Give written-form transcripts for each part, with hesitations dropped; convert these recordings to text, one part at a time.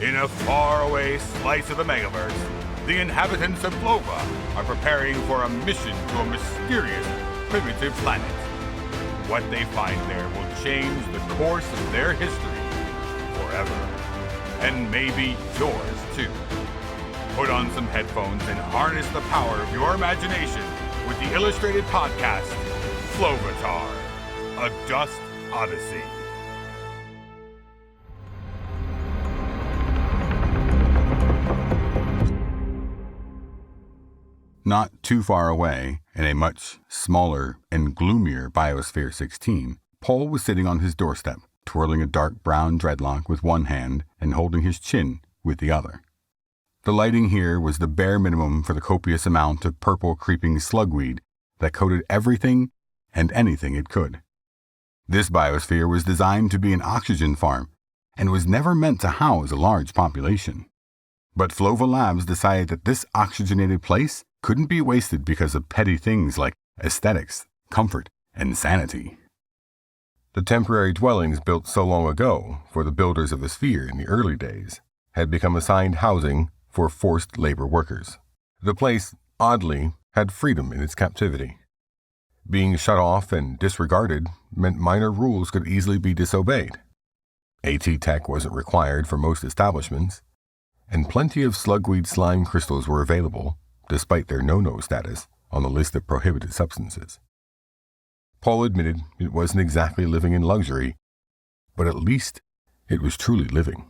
In a faraway slice of the megaverse, the inhabitants of Flova are preparing for a mission to a mysterious, primitive planet. What they find there will change the course of their history forever. And maybe yours, too. Put on some headphones and harness the power of your imagination with the illustrated podcast, Flovatar, a Dust Odyssey. Not too far away, in a much smaller and gloomier Biosphere 16, Paul was sitting on his doorstep, twirling a dark brown dreadlock with one hand and holding his chin with the other. The lighting here was the bare minimum for the copious amount of purple creeping slugweed that coated everything and anything it could. This biosphere was designed to be an oxygen farm and was never meant to house a large population. But Flova Labs decided that this oxygenated place couldn't be wasted because of petty things like aesthetics, comfort, and sanity. The temporary dwellings built so long ago for the builders of the sphere in the early days had become assigned housing for forced labor workers. The place, oddly, had freedom in its captivity. Being shut off and disregarded meant minor rules could easily be disobeyed. AT tech wasn't required for most establishments, and plenty of slugweed slime crystals were available, despite their no-no status on the list of prohibited substances. Paul admitted it wasn't exactly living in luxury, but at least it was truly living.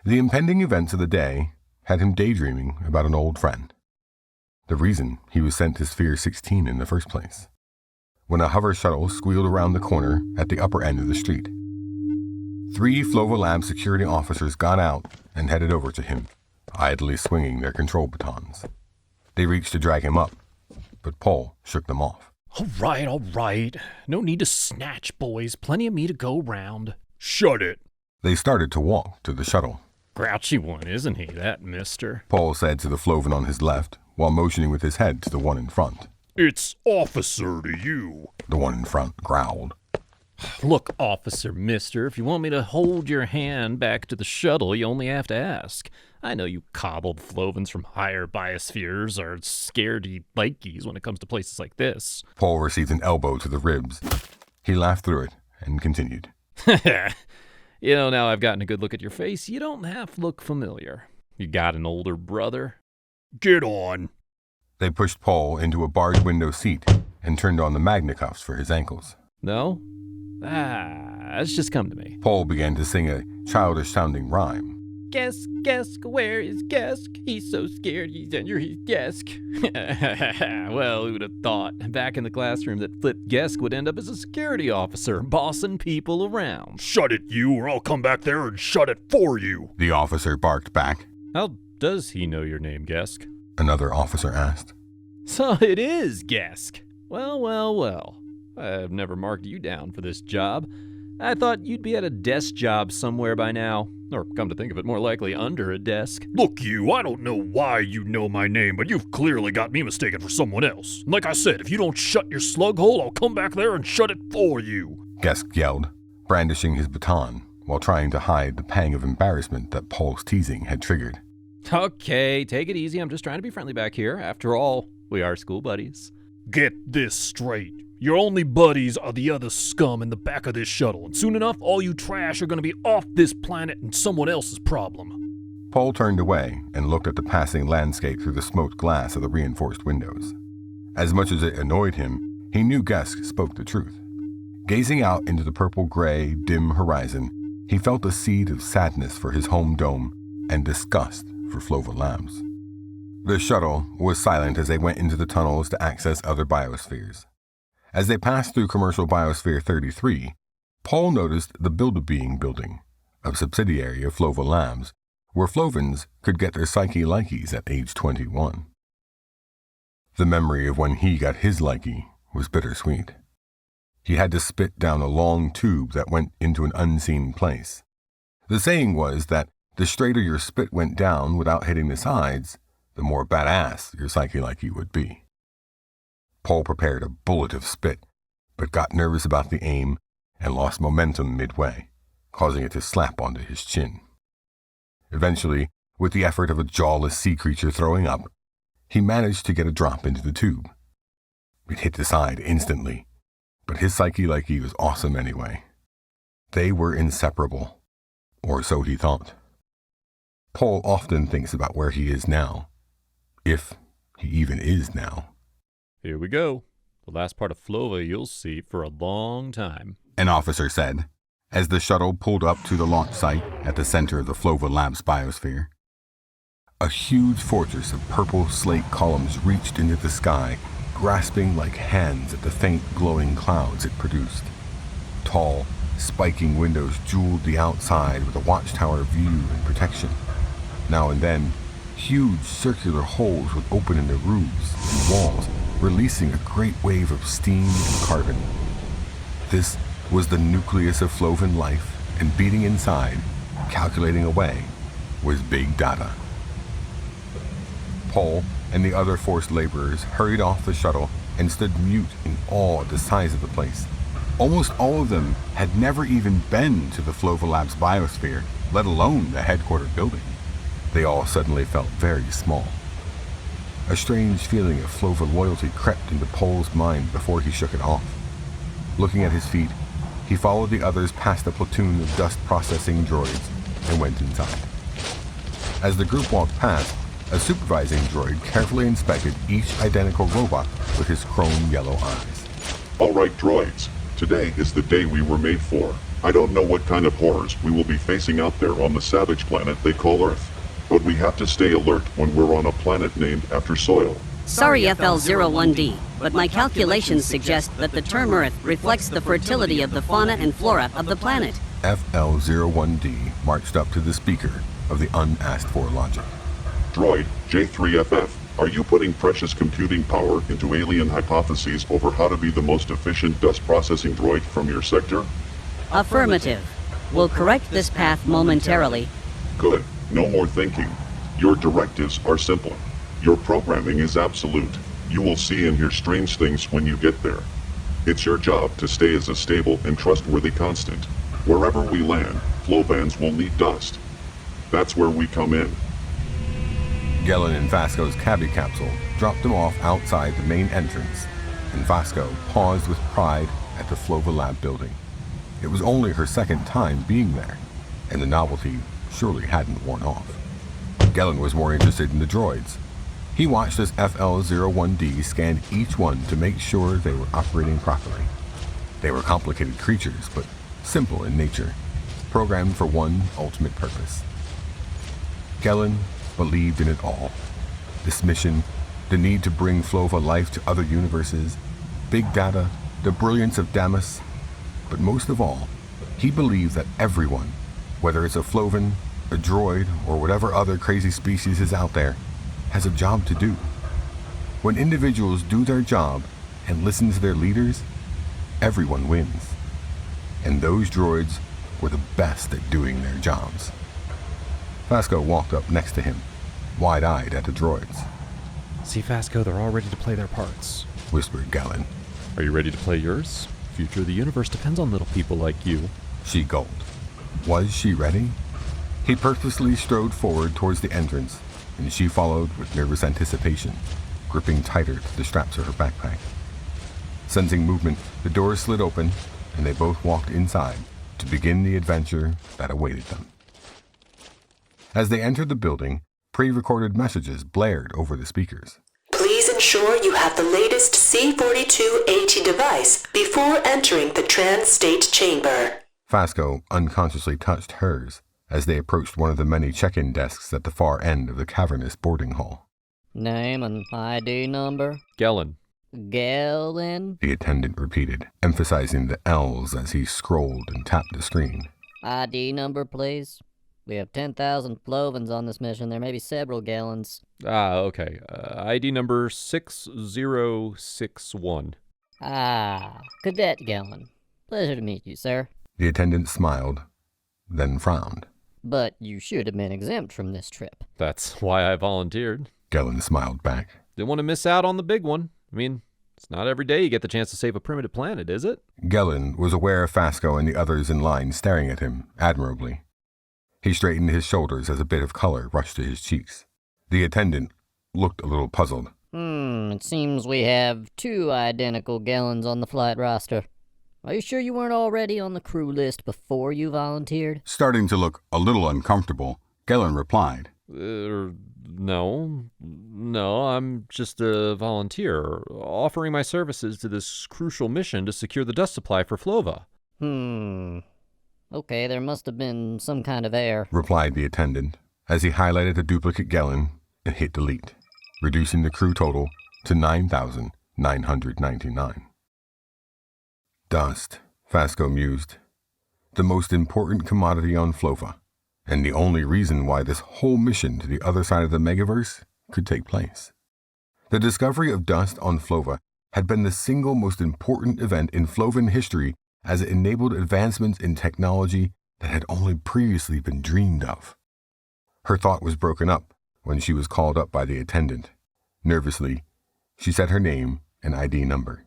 The impending events of the day had him daydreaming about an old friend. The reason he was sent to Sphere 16 in the first place. When a hover shuttle squealed around the corner at the upper end of the street. 3 Flova Lab security officers got out and headed over to him, idly swinging their control batons. They reached to drag him up, but Paul shook them off. All right. No need to snatch, boys. Plenty of me to go round. Shut it. They started to walk to the shuttle. Grouchy one, isn't he, that mister? Paul said to the Flovan on his left, while motioning with his head to the one in front. It's officer to you. The one in front growled. Look, officer, mister, if you want me to hold your hand back to the shuttle, you only have to ask. I know you cobbled Flovans from higher biospheres are scaredy bikies when it comes to places like this. Paul received an elbow to the ribs. He laughed through it and continued. You know, now I've gotten a good look at your face, you don't half look familiar. You got an older brother? Get on. They pushed Paul into a barred window seat and turned on the magna cuffs for his ankles. No? It's just come to me. Paul began to sing a childish-sounding rhyme. Gesk, where is Gesk? He's so scared he's under his desk. Well, who'd have thought back in the classroom that Flip Gesk would end up as a security officer, bossing people around. Shut it, you, or I'll come back there and shut it for you. The officer barked back. How does he know your name, Gesk? Another officer asked. So it is Gesk. Well. I've never marked you down for this job. I thought you'd be at a desk job somewhere by now. Or, come to think of it, more likely under a desk. Look, you, I don't know why you know my name, but you've clearly got me mistaken for someone else. Like I said, if you don't shut your slug hole, I'll come back there and shut it for you. Gesk yelled, brandishing his baton, while trying to hide the pang of embarrassment that Paul's teasing had triggered. Okay, take it easy. I'm just trying to be friendly back here. After all, we are school buddies. Get this straight. Your only buddies are the other scum in the back of this shuttle, and soon enough, all you trash are going to be off this planet and someone else's problem. Paul turned away and looked at the passing landscape through the smoked glass of the reinforced windows. As much as it annoyed him, he knew Gesk spoke the truth. Gazing out into the purple-gray, dim horizon, he felt a seed of sadness for his home dome and disgust for Flova Labs. The shuttle was silent as they went into the tunnels to access other biospheres. As they passed through Commercial Biosphere 33, Paul noticed the Build-A-Being building, a subsidiary of Flova Labs, where Flovans could get their psyche-likies at age 21. The memory of when he got his likie was bittersweet. He had to spit down a long tube that went into an unseen place. The saying was that the straighter your spit went down without hitting the sides, the more badass your psyche-likie would be. Paul prepared a bullet of spit, but got nervous about the aim and lost momentum midway, causing it to slap onto his chin. Eventually, with the effort of a jawless sea creature throwing up, he managed to get a drop into the tube. It hit the side instantly, but his psyche-likey was awesome anyway. They were inseparable, or so he thought. Paul often thinks about where he is now, if he even is now. Here we go. The last part of Flova you'll see for a long time. An officer said, as the shuttle pulled up to the launch site at the center of the Flova Lab's biosphere. A huge fortress of purple slate columns reached into the sky, grasping like hands at the faint glowing clouds it produced. Tall, spiking windows jeweled the outside with a watchtower view and protection. Now and then, huge circular holes would open in the roofs and walls, releasing a great wave of steam and carbon. This was the nucleus of Flovan life, and beating inside, calculating away, was big data. Paul and the other forced laborers hurried off the shuttle and stood mute in awe at the size of the place. Almost all of them had never even been to the Flova Lab's biosphere, let alone the headquarters building. They all suddenly felt very small. A strange feeling of Flova loyalty crept into Paul's mind before he shook it off. Looking at his feet, he followed the others past a platoon of dust-processing droids and went inside. As the group walked past, a supervising droid carefully inspected each identical robot with his chrome yellow eyes. All right, droids. Today is the day we were made for. I don't know what kind of horrors we will be facing out there on the savage planet they call Earth, but we have to stay alert when we're on a planet named after soil. Sorry, FL01D, but my calculations suggest that the term Earth reflects the fertility of the fauna and flora of the planet. FL01D marched up to the speaker of the unasked-for logic. Droid J3FF, are you putting precious computing power into alien hypotheses over how to be the most efficient dust processing droid from your sector? Affirmative. We'll correct this path momentarily. Good. No more thinking. Your directives are simple. Your programming is absolute. You will see and hear strange things when you get there. It's your job to stay as a stable and trustworthy constant. Wherever we land, Flovans will need dust. That's where we come in. Gellan and Fasco's cabbie capsule dropped them off outside the main entrance, and Fasco paused with pride at the Flova Lab building. It was only her second time being there, and the novelty surely hadn't worn off. Gellan was more interested in the droids. He watched as FL01D scanned each one to make sure they were operating properly. They were complicated creatures, but simple in nature, programmed for one ultimate purpose. Gellan believed in it all. This mission, the need to bring Flova life to other universes, big data, the brilliance of Damas, but most of all, he believed that everyone, whether it's a Flovan, a droid, or whatever other crazy species is out there, has a job to do. When individuals do their job and listen to their leaders, everyone wins. And those droids were the best at doing their jobs. Fasco walked up next to him, wide-eyed at the droids. See, Fasco, they're all ready to play their parts. Whispered Gellan. Are you ready to play yours? The future of the universe depends on little people like you. She gulped. Was she ready? He purposely strode forward towards the entrance, and she followed with nervous anticipation, gripping tighter to the straps of her backpack. Sensing movement, the doors slid open, and they both walked inside to begin the adventure that awaited them. As they entered the building, pre-recorded messages blared over the speakers. Please ensure you have the latest C42AT device before entering the trans-state chamber. Fasco unconsciously touched hers as they approached one of the many check-in desks at the far end of the cavernous boarding hall. Name and ID number? Gellan. Gellan? The attendant repeated, emphasizing the L's as he scrolled and tapped the screen. ID number, please. We have 10,000 Flovans on this mission. There may be several Gellans. Okay. ID number 6061. Cadet Gellan. Pleasure to meet you, sir. The attendant smiled, then frowned. But you should have been exempt from this trip. That's why I volunteered. Gellan smiled back. Didn't want to miss out on the big one. I mean, it's not every day you get the chance to save a primitive planet, is it? Gellan was aware of Fasco and the others in line staring at him admirably. He straightened his shoulders as a bit of color rushed to his cheeks. The attendant looked a little puzzled. It seems we have 2 identical Gellans on the flight roster. Are you sure you weren't already on the crew list before you volunteered? Starting to look a little uncomfortable, Gellan replied. No, I'm just a volunteer, offering my services to this crucial mission to secure the dust supply for Flova. Okay, there must have been some kind of error, replied the attendant, as he highlighted a duplicate Gellan and hit delete, reducing the crew total to 9,999. Dust, Fasco mused. The most important commodity on Flova, and the only reason why this whole mission to the other side of the megaverse could take place. The discovery of dust on Flova had been the single most important event in Flovan history, as it enabled advancements in technology that had only previously been dreamed of. Her thought was broken up when she was called up by the attendant. Nervously, she said her name and ID number.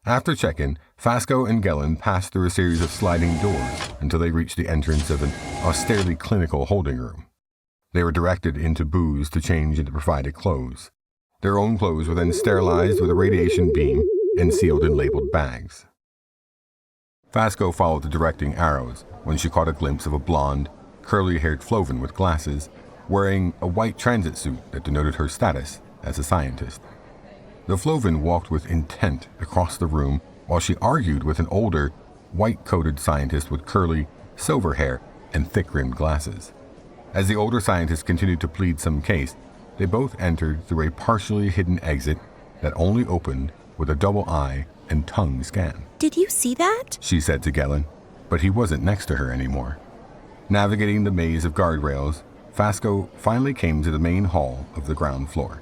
After check-in, Fasco and Gellan passed through a series of sliding doors until they reached the entrance of an austerely clinical holding room. They were directed into booths to change into provided clothes. Their own clothes were then sterilized with a radiation beam and sealed in labeled bags. Fasco followed the directing arrows when she caught a glimpse of a blonde, curly-haired Flovan with glasses, wearing a white transit suit that denoted her status as a scientist. The Flovan walked with intent across the room while she argued with an older, white-coated scientist with curly, silver hair and thick-rimmed glasses. As the older scientist continued to plead some case, they both entered through a partially hidden exit that only opened with a double eye and tongue scan. Did you see that? She said to Gellan, but he wasn't next to her anymore. Navigating the maze of guardrails, Fasco finally came to the main hall of the ground floor.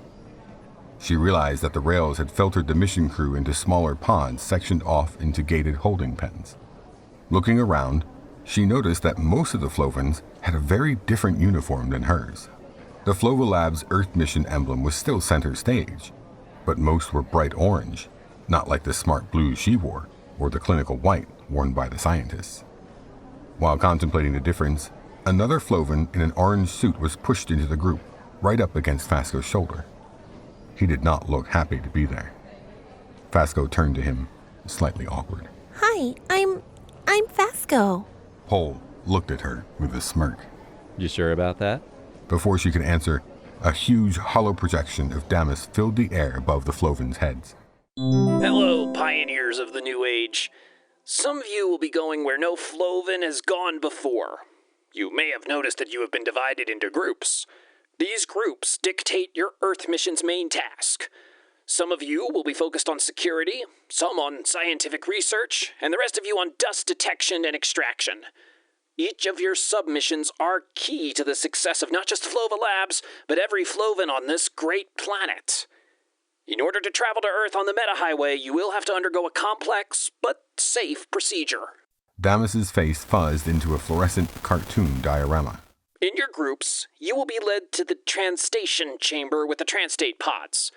She realized that the rails had filtered the mission crew into smaller pods sectioned off into gated holding pens. Looking around, she noticed that most of the Flovans had a very different uniform than hers. The Flova Lab's Earth mission emblem was still center stage, but most were bright orange, not like the smart blue she wore, or the clinical white worn by the scientists. While contemplating the difference, another Flovan in an orange suit was pushed into the group, right up against Fasco's shoulder. He did not look happy to be there. Fasco turned to him, slightly awkward. Hi, I'm Fasco. Pole looked at her with a smirk. You sure about that? Before she could answer, a huge hollow projection of Damas filled the air above the Flovans' heads. Hello, pioneers of the New Age. Some of you will be going where no Flovan has gone before. You may have noticed that you have been divided into groups. These groups dictate your Earth mission's main task. Some of you will be focused on security, some on scientific research, and the rest of you on dust detection and extraction. Each of your submissions are key to the success of not just Flova Labs, but every Flovan on this great planet. In order to travel to Earth on the Meta Highway, you will have to undergo a complex but safe procedure. Damas's face fuzzed into a fluorescent cartoon diorama. In your groups, you will be led to the transstation chamber with the transstate pods.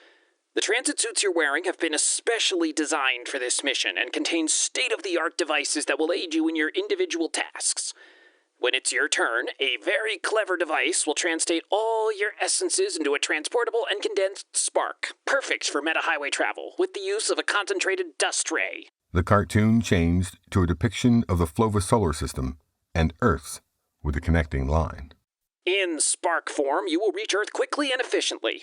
The transit suits you're wearing have been especially designed for this mission and contain state-of-the-art devices that will aid you in your individual tasks. When it's your turn, a very clever device will transstate all your essences into a transportable and condensed spark, perfect for meta-highway travel, with the use of a concentrated dust ray. The cartoon changed to a depiction of the Flova solar system and Earth's with a connecting line. In spark form, you will reach Earth quickly and efficiently.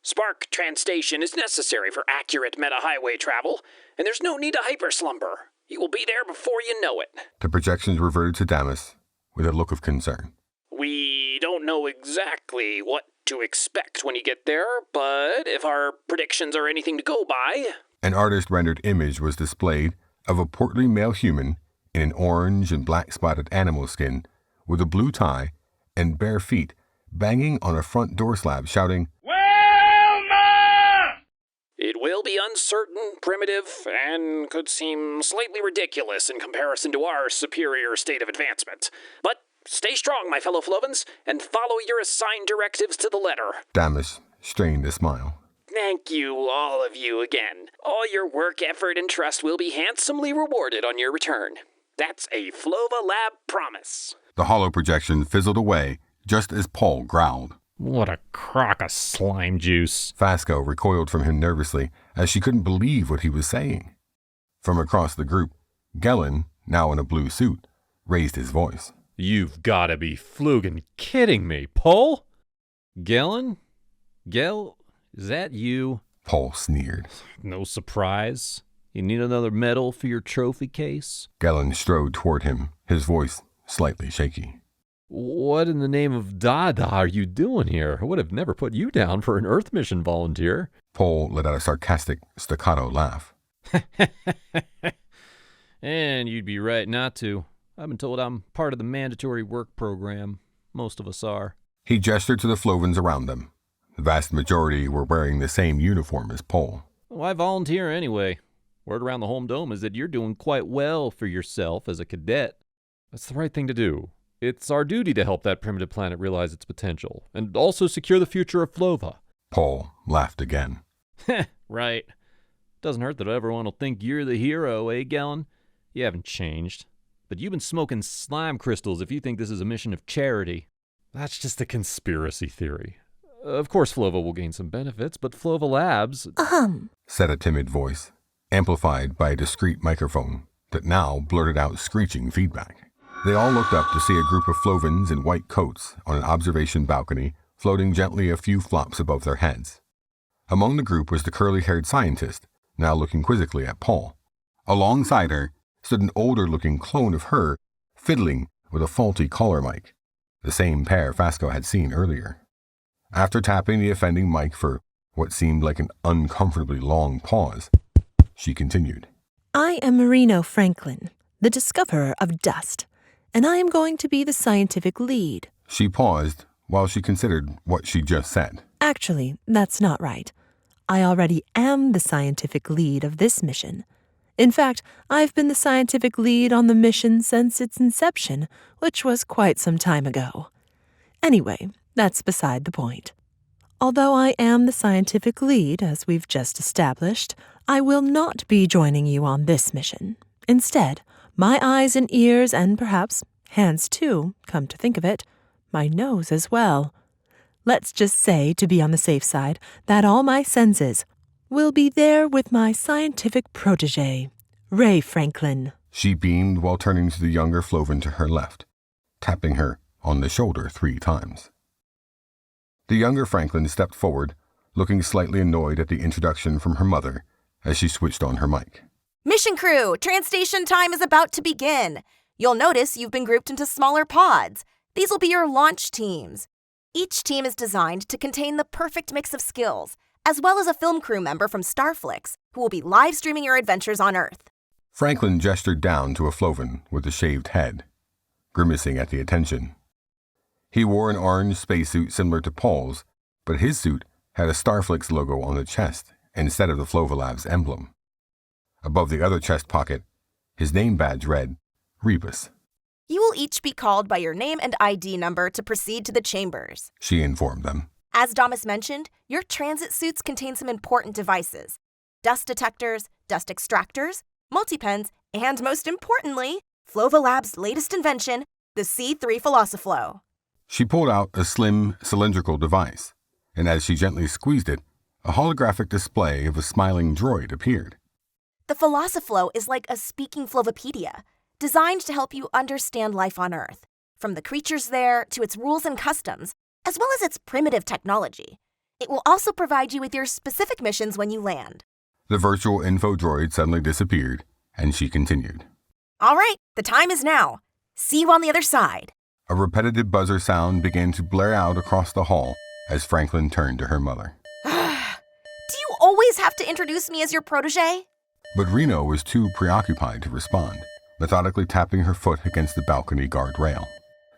Spark transstation is necessary for accurate meta-highway travel, and there's no need to hyperslumber. You will be there before you know it. The projections reverted to Damas with a look of concern. We don't know exactly what to expect when you get there, but if our predictions are anything to go by... An artist-rendered image was displayed of a portly male human in an orange and black-spotted animal skin with a blue tie and bare feet, banging on a front door slab, shouting, Wilma! It will be uncertain, primitive, and could seem slightly ridiculous in comparison to our superior state of advancement. But stay strong, my fellow Flovans, and follow your assigned directives to the letter. Damas strained a smile. Thank you, all of you, again. All your work, effort, and trust will be handsomely rewarded on your return. That's a Flova Lab promise. The hollow projection fizzled away just as Paul growled. What a crock of slime juice. Fasco recoiled from him nervously as she couldn't believe what he was saying. From across the group, Gellan, now in a blue suit, raised his voice. You've got to be flugin' kidding me, Paul? Gellan? Is that you? Paul sneered. No surprise. You need another medal for your trophy case? Gellan strode toward him, his voice slightly shaky. What in the name of Dada are you doing here? I would have never put you down for an Earth mission volunteer. Paul let out a sarcastic, staccato laugh. And you'd be right not to. I've been told I'm part of the mandatory work program. Most of us are. He gestured to the Flovens around them. The vast majority were wearing the same uniform as Paul. Why volunteer anyway? Word around the home dome is that you're doing quite well for yourself as a cadet. That's the right thing to do. It's our duty to help that primitive planet realize its potential, and also secure the future of Flova. Paul laughed again. Right. Doesn't hurt that everyone will think you're the hero, eh, Gellan? You haven't changed. But you've been smoking slime crystals if you think this is a mission of charity. That's just a conspiracy theory. Of course Flova will gain some benefits, but Flova Labs... said a timid voice, amplified by a discreet microphone that now blurted out screeching feedback. They all looked up to see a group of Flovens in white coats on an observation balcony floating gently a few flops above their heads. Among the group was the curly-haired scientist, now looking quizzically at Paul. Alongside her stood an older-looking clone of her, fiddling with a faulty collar mic, the same pair Fasco had seen earlier. After tapping the offending mic for what seemed like an uncomfortably long pause, she continued. I am Rae Franklin, the discoverer of dust, and I am going to be the scientific lead. She paused while she considered what she just said. Actually, that's not right. I already am the scientific lead of this mission. In fact, I've been the scientific lead on the mission since its inception, which was quite some time ago. Anyway, that's beside the point. Although I am the scientific lead, as we've just established, I will not be joining you on this mission. Instead, my eyes and ears, and perhaps hands too, come to think of it, my nose as well. Let's just say, to be on the safe side, that all my senses will be there with my scientific protégé, Rae Franklin. She beamed while turning to the younger Floven to her left, tapping her on the shoulder 3 times. The younger Franklin stepped forward, looking slightly annoyed at the introduction from her mother as she switched on her mic. Mission crew, transstation time is about to begin. You'll notice you've been grouped into smaller pods. These will be your launch teams. Each team is designed to contain the perfect mix of skills, as well as a film crew member from Starflix, who will be live streaming your adventures on Earth. Franklin gestured down to a Floven with a shaved head, grimacing at the attention. He wore an orange spacesuit similar to Paul's, but his suit had a Starflix logo on the chest instead of the Flova Labs emblem. Above the other chest pocket, his name badge read, Rebus. You will each be called by your name and ID number to proceed to the chambers, she informed them. As Damas mentioned, your transit suits contain some important devices. Dust detectors, dust extractors, multipens, and most importantly, Flova Labs' latest invention, the C3 Philosophlo. She pulled out a slim, cylindrical device, and as she gently squeezed it, a holographic display of a smiling droid appeared. The Philosophlo is like a speaking Flovapedia, designed to help you understand life on Earth, from the creatures there to its rules and customs, as well as its primitive technology. It will also provide you with your specific missions when you land. The virtual info droid suddenly disappeared, and she continued. All right, the time is now. See you on the other side. A repetitive buzzer sound began to blare out across the hall as Franklin turned to her mother. Do you always have to introduce me as your protege? But Reno was too preoccupied to respond, methodically tapping her foot against the balcony guardrail.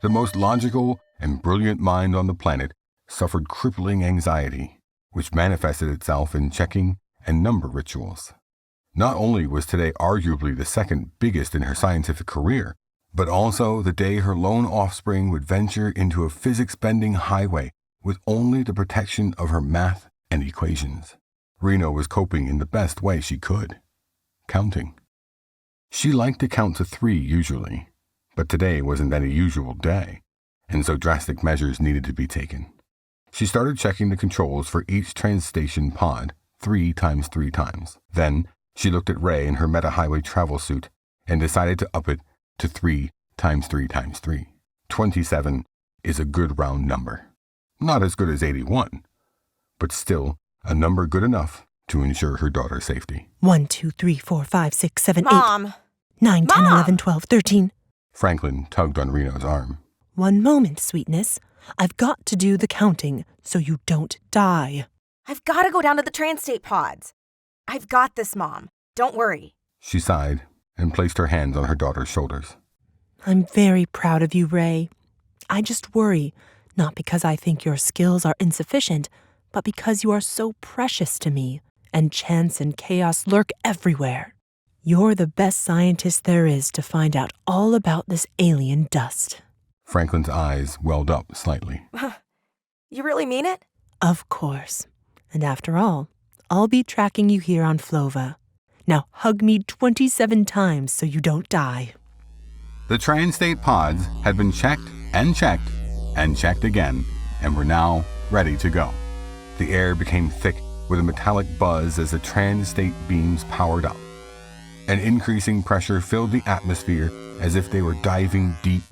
The most logical and brilliant mind on the planet suffered crippling anxiety, which manifested itself in checking and number rituals. Not only was today arguably the second biggest in her scientific career, but also the day her lone offspring would venture into a physics-bending highway with only the protection of her math and equations. Reno was coping in the best way she could, counting. She liked to count to 3 usually, But today wasn't any usual day, and so drastic measures needed to be taken. She started checking the controls for each transstation pod 3 times 3 times. Then she looked at Rae in her meta-highway travel suit and decided to up it to 3 times 3 times 3. 27 is a good round number. Not as good as 81, but still a number good enough to ensure her daughter's safety. 1, 2, 3, 4, 5, 6, 7, Mom! 8, 9, 10, Mom! 11, 12, 13. Franklin tugged on Reno's arm. One moment, sweetness. I've got to do the counting so you don't die. I've got to go down to the transstate pods. I've got this, Mom. Don't worry. She sighed and placed her hands on her daughter's shoulders. I'm very proud of you, Rae. I just worry, not because I think your skills are insufficient, but because you are so precious to me, and chance and chaos lurk everywhere. You're the best scientist there is to find out all about this alien dust. Franklin's eyes welled up slightly. You really mean it? Of course. And after all, I'll be tracking you here on Flova. Now hug me 27 times so you don't die. The transstate pods had been checked and checked and checked again and were now ready to go. The air became thick with a metallic buzz as the transstate beams powered up. An increasing pressure filled the atmosphere as if they were diving deep,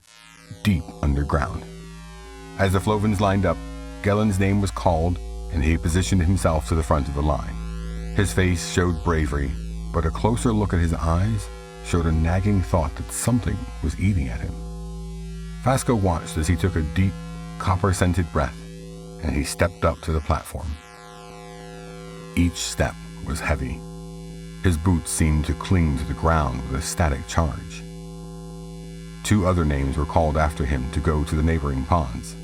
deep underground. As the Flovans lined up, Gellan's name was called and he positioned himself to the front of the line. His face showed bravery, but a closer look at his eyes showed a nagging thought that something was eating at him. Fasco watched as he took a deep, copper-scented breath, and he stepped up to the platform. Each step was heavy. His boots seemed to cling to the ground with a static charge. 2 other names were called after him to go to the neighboring pods.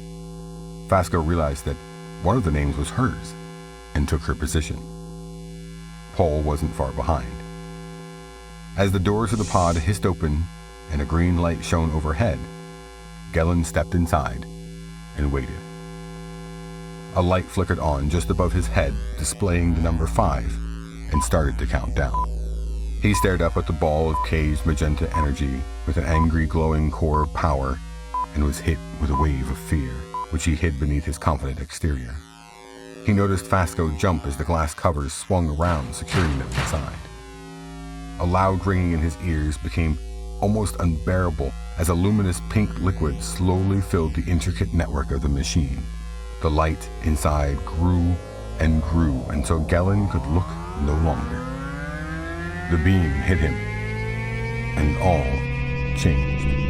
Fasco realized that one of the names was hers, and took her position. Paul wasn't far behind. As the doors of the pod hissed open and a green light shone overhead, Gellan stepped inside and waited. A light flickered on just above his head, displaying the number 5, and started to count down. He stared up at the ball of caged magenta energy with an angry glowing core of power and was hit with a wave of fear, which he hid beneath his confident exterior. He noticed Fasco jump as the glass covers swung around, securing them inside. A loud ringing in his ears became almost unbearable as a luminous pink liquid slowly filled the intricate network of the machine. The light inside grew and grew until Gellan could look no longer. The beam hit him, and all changed.